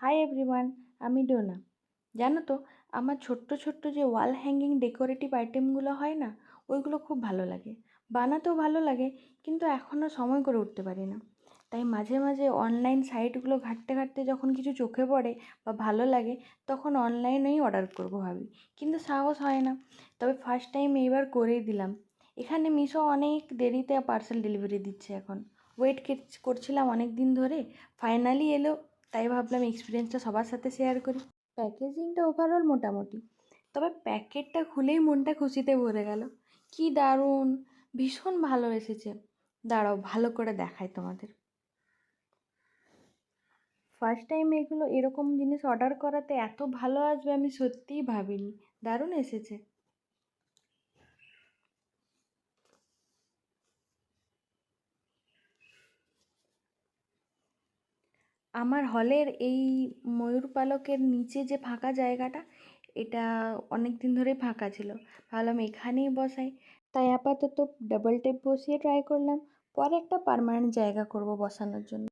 Hi everyone, আমি ডোনা। জানো তো, আমার ছোট্ট ছোট্ট যে ওয়াল হ্যাঙ্গিং ডেকোরেটিভ আইটেমগুলো হয় না, ওইগুলো খুব ভালো লাগে, বানাতেও ভালো লাগে, কিন্তু এখনও সময় করে উঠতে পারি না। তাই মাঝে মাঝে অনলাইন সাইটগুলো ঘাঁটতে ঘাঁটতে যখন কিছু চোখে পড়ে বা ভালো লাগে, তখন অনলাইনেই অর্ডার করবো ভাবি, কিন্তু সাহস হয় না। তবে ফার্স্ট টাইম এইবার করেই দিলাম। এখানে মিশো অনেক দেরিতে পার্সেল ডেলিভারি দিচ্ছে এখন। ওয়েট করছিলাম অনেক দিন ধরে, ফাইনালি এলো। তাই ভাবলাম এক্সপিরিয়েন্সটা সবার সাথে শেয়ার করি। প্যাকেজিংটা ওভারঅল মোটামুটি, তবে প্যাকেটটা খুলেই মনটা খুশিতে ভরে গেল। কি দারুণ, ভীষণ ভালো এসেছে। দাঁড়াও ভালো করে দেখাই তোমাদের। ফার্স্ট টাইম এগুলো এরকম জিনিস অর্ডার করাতে এত ভালো আসবে আমি সত্যিই ভাবিনি। দারুণ এসেছে। আমার হলের এই ময়ূর পালকের নিচে যে ফাঁকা জায়গাটা, এটা অনেক দিন ধরেই ফাঁকা ছিল। ভাবলাম এখানেই বসাই। তাই আপাতত ডাবল টেপ বসিয়ে ট্রাই করলাম, পরে একটা পার্মানেন্ট জায়গা করব বসানোর জন্য।